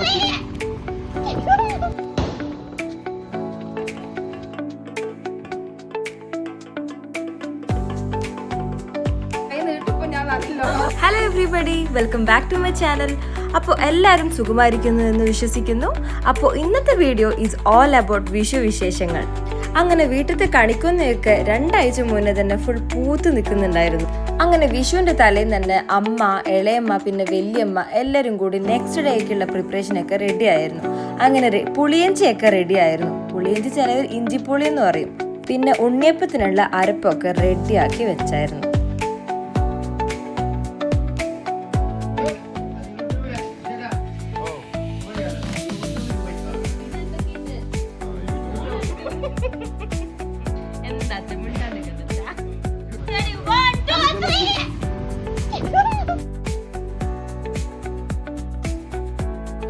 Hello everybody, welcome back to my channel. അപ്പോൾ എല്ലാവരും സുഖമായിരിക്കുന്നു എന്ന് വിശ്വസിക്കുന്നു. അപ്പോൾ ഇന്നത്തെ video is all about Vishu വിശേഷങ്ങൾ. അങ്ങനെ വീട്ടിലത്തെ കണിക്കൊന്നയൊക്കെ 2 ആഴ്ച മുന്നേ തന്നെ ഫുൾ പൂത്ത് നിൽക്കുന്നുണ്ടായിരുന്നു. അങ്ങനെ വിഷുവിൻ്റെ തലേന്ന് തന്നെ അമ്മ, ഇളയമ്മ, പിന്നെ വലിയമ്മ എല്ലാവരും കൂടി നെക്സ്റ്റ് ഡേക്കുള്ള പ്രിപ്പറേഷനൊക്കെ റെഡി ആയിരുന്നു. അങ്ങനെ പുളിയഞ്ചിയൊക്കെ റെഡി ആയിരുന്നു. പുളിയഞ്ചി ചിലവർ ഇഞ്ചിപ്പുളി എന്ന് പറയും. പിന്നെ ഉണ്ണിയപ്പത്തിനുള്ള അരപ്പൊക്കെ റെഡിയാക്കി വെച്ചായിരുന്നു.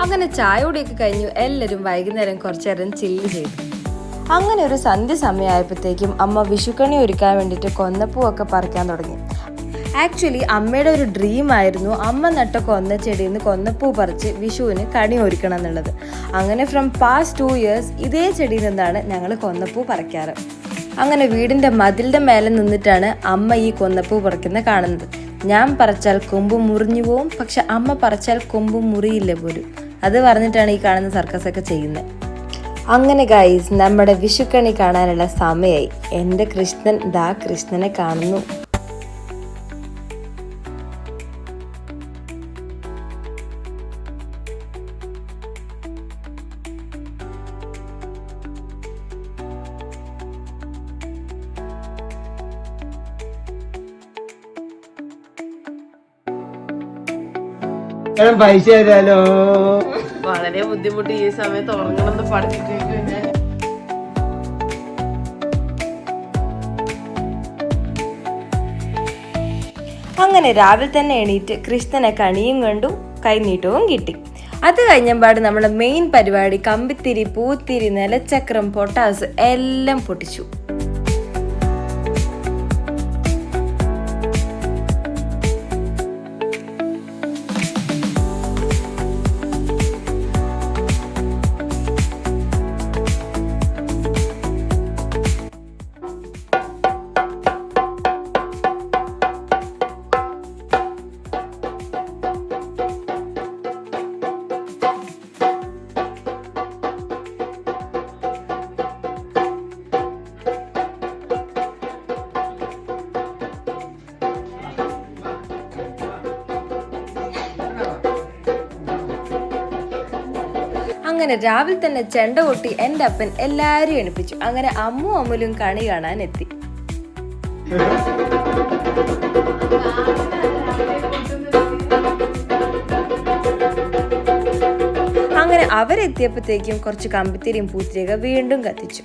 അങ്ങനെ ചായയോടെയൊക്കെ കഴിഞ്ഞു. എല്ലാവരും വൈകുന്നേരം കുറച്ചേരം ചില്ല് ചെയ്തു. അങ്ങനെ ഒരു സന്ധ്യ സമയമായപ്പോഴത്തേക്കും അമ്മ വിഷുക്കണി ഒരുക്കാൻ വേണ്ടിയിട്ട് കൊന്നപ്പൂവൊക്കെ പറിക്കാൻ തുടങ്ങി. ആക്ച്വലി അമ്മയുടെ ഒരു ഡ്രീം ആയിരുന്നു അമ്മ നട്ട കൊന്ന ചെടിയിൽ നിന്ന് കൊന്നപ്പൂ പറിച്ച് വിഷുവിന് കണി ഒരുക്കണം എന്നുള്ളത്. അങ്ങനെ ഫ്രം പാസ്റ്റ് 2 years ഇതേ ചെടിയിൽ നിന്നാണ് ഞങ്ങൾ കൊന്നപ്പൂ പറിക്കാറ്. അങ്ങനെ വീടിൻ്റെ മതിലിൻ്റെ മേലെ നിന്നിട്ടാണ് അമ്മ ഈ കൊന്നപ്പൂ പറിക്കുന്നത് കാണുന്നത്. ഞാൻ പറിച്ചാൽ കൊമ്പ് മുറിഞ്ഞു പോവും, പക്ഷെ അമ്മ പറിച്ചാൽ കൊമ്പ് മുറിയില്ല പോലും. അത് പറഞ്ഞിട്ടാണ് ഈ കാണുന്ന സർക്കസൊക്കെ ചെയ്യുന്നത്. അങ്ങനെ ഗൈസ്, നമ്മുടെ വിഷുക്കണി കാണാനുള്ള സമയമായി. എൻ്റെ കൃഷ്ണൻ ദാ കൃഷ്ണനെ കാണുന്നു. പൈസ തരാലോ. വളരെ ബുദ്ധിമുട്ട് ഈ സമയത്ത് ഉറങ്ങണമെന്ന് പഠിച്ചിട്ട് അങ്ങനെ രാവിലെ തന്നെ എണീറ്റ് കൃഷ്ണനെ കണിയും കണ്ടു, കൈനീട്ടവും കിട്ടി. അത് കഴിഞ്ഞപാട് നമ്മുടെ മെയിൻ പരിപാടി കമ്പിത്തിരി, പൂത്തിരി, നിലച്ചക്രം, പൊട്ടാസ് എല്ലാം പൊട്ടിച്ചു. അങ്ങനെ രാവിലെ തന്നെ ചെണ്ട കൊട്ടി എൻ്റെ അപ്പൻ എല്ലാവരും എണിപ്പിച്ചു. അങ്ങനെ അമ്മുലും കണി കാണാൻ എത്തി. അങ്ങനെ അവരെത്തിയപ്പോഴത്തേക്കും കുറച്ച് കമ്പിത്തിരിയും പൂത്തിരിയൊക്കെ വീണ്ടും കത്തിച്ചു.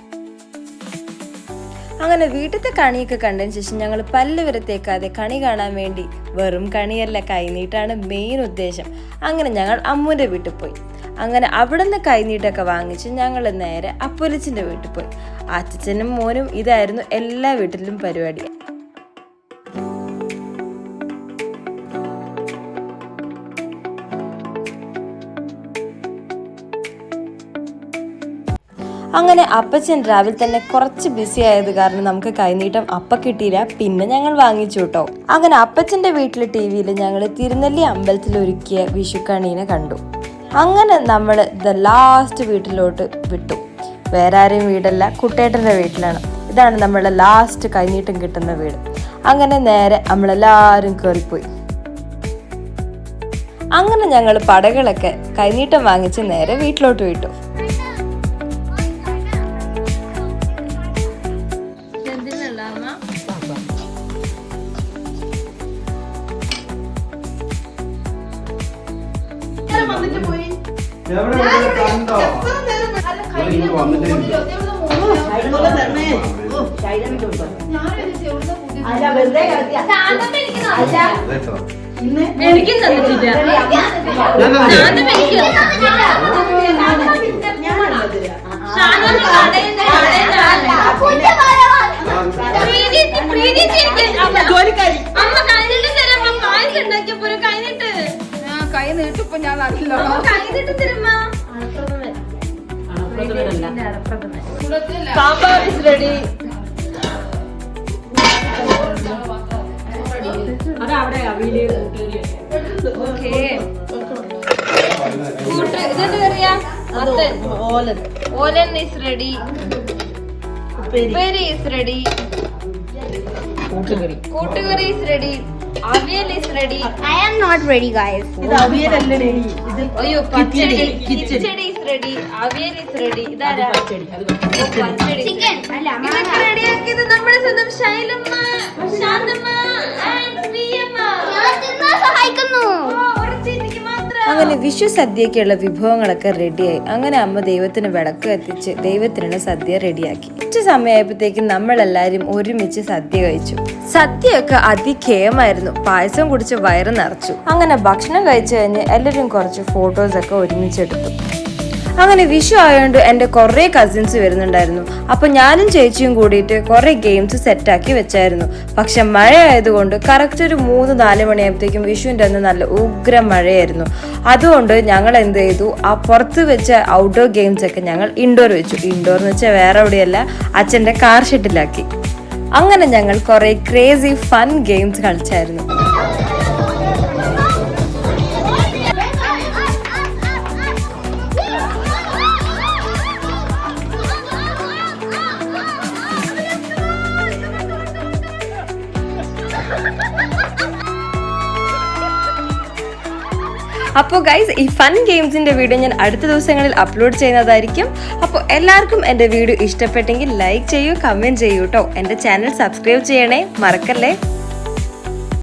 അങ്ങനെ വീട്ടിലത്തെ കണിയൊക്കെ കണ്ടതിന് ശേഷം ഞങ്ങൾ പല്ല് വരെ തേക്കാതെ കണി കാണാൻ വേണ്ടി, വെറും കണിയല്ല കൈനീട്ടാണ് മെയിൻ ഉദ്ദേശം. അങ്ങനെ ഞങ്ങൾ അമ്മുവിൻ്റെ വീട്ടിൽ പോയി. അങ്ങനെ അവിടെ നിന്ന് കൈനീട്ടൊക്കെ വാങ്ങിച്ച് ഞങ്ങൾ നേരെ അപ്പുലിച്ചിൻ്റെ വീട്ടിൽ പോയി. അച്ഛനും മോനും ഇതായിരുന്നു എല്ലാ വീട്ടിലും പരിപാടി. അങ്ങനെ അപ്പച്ചൻ രാവിലെ തന്നെ കുറച്ച് ബിസി ആയത് കാരണം നമുക്ക് കൈനീട്ടം അപ്പം കിട്ടിയില്ല. പിന്നെ ഞങ്ങൾ വാങ്ങിച്ചു കേട്ടോ. അങ്ങനെ അപ്പച്ചൻ്റെ വീട്ടിലെ TV-യിൽ ഞങ്ങൾ തിരുനെല്ലി അമ്പലത്തിൽ ഒരുക്കിയ വിഷുക്കണീനെ കണ്ടു. അങ്ങനെ നമ്മൾ ദ ലാസ്റ്റ് വീട്ടിലോട്ട് വിട്ടു. വേറെ ആരെയും വീടല്ല, കുട്ടേട്ടൻ്റെ വീട്ടിലാണ്. ഇതാണ് നമ്മളെ ലാസ്റ്റ് കൈനീട്ടം കിട്ടുന്ന വീട്. അങ്ങനെ നേരെ നമ്മളെല്ലാവരും കയറിപ്പോയി. അങ്ങനെ ഞങ്ങൾ പടകളൊക്കെ കൈനീട്ടം വാങ്ങിച്ച് നേരെ വീട്ടിലോട്ട് വിട്ടു. എനിക്കും തന്നിട്ടില്ല. കൈ നീട്ടിപ്പോ ഞാൻ അറിയില്ല. Sambar is ready. Olan is ready. Upperi is ready. Kootukari is ready. Avial is ready. I am not ready, guys. അയ്യോ pachadi is ready. Avial is ready. ഇതാരാ? Chicken. ഇതൊക്കെ റെഡിയാക്കിയത് നമ്മുടെ സ്വന്തം ശൈലമ്മ, ശാന്തമ്മ and ശ്രീയമ്മ. അങ്ങനെ വിഷു സദ്യക്കുള്ള വിഭവങ്ങളൊക്കെ റെഡിയായി. അങ്ങനെ അമ്മ ദൈവത്തിന് വിളക്ക് കത്തിച്ച് ദൈവത്തിനുള്ള സദ്യ റെഡിയാക്കി. ഉച്ച സമയമായപ്പോഴത്തേക്കും നമ്മളെല്ലാരും ഒരുമിച്ച് സദ്യ കഴിച്ചു. സദ്യയൊക്കെ അതിഖേയമായിരുന്നു. പായസം കുടിച്ച് വയറ് നിറച്ചു. അങ്ങനെ ഭക്ഷണം കഴിച്ചു കഴിഞ്ഞ് എല്ലാവരും കുറച്ച് ഫോട്ടോസൊക്കെ ഒരുമിച്ചെടുത്തു. അങ്ങനെ വിഷു ആയതുകൊണ്ട് എൻ്റെ കുറേ കസിൻസ് വരുന്നുണ്ടായിരുന്നു. അപ്പോൾ ഞാനും ചേച്ചിയും കൂടിയിട്ട് കുറേ ഗെയിംസ് സെറ്റാക്കി വെച്ചായിരുന്നു. പക്ഷെ മഴ ആയതുകൊണ്ട് കറക്റ്റ് ഒരു 3-4 മണിയായപ്പോഴത്തേക്കും വിഷുവിൻ്റെ അന്ന് നല്ല ഉഗ്ര മഴയായിരുന്നു. അതുകൊണ്ട് ഞങ്ങൾ എന്ത് ചെയ്തു, ആ പുറത്ത് വെച്ച ഔട്ട്ഡോർ ഗെയിംസ് ഒക്കെ ഞങ്ങൾ ഇൻഡോർ വെച്ചു. ഇൻഡോർ എന്ന് വെച്ചാൽ വേറെ എവിടെയല്ല, അച്ഛൻ്റെ കാർ ഷെഡിലാക്കി. അങ്ങനെ ഞങ്ങൾ കുറേ ക്രേസി ഫൺ ഗെയിംസ് കളിച്ചായിരുന്നു. അപ്പോൾ ഗൈസ്, ഈ ഫൺ ഗെയിംസിൻ്റെ വീഡിയോ ഞാൻ അടുത്ത ദിവസങ്ങളിൽ അപ്ലോഡ് ചെയ്യുന്നതായിരിക്കും. അപ്പോൾ എല്ലാവർക്കും എൻ്റെ വീഡിയോ ഇഷ്ടപ്പെട്ടെങ്കിൽ ലൈക്ക് ചെയ്യൂ, കമൻറ്റ് ചെയ്യൂ കേട്ടോ. എൻ്റെ ചാനൽ സബ്സ്ക്രൈബ് ചെയ്യണേ, മറക്കല്ലേ.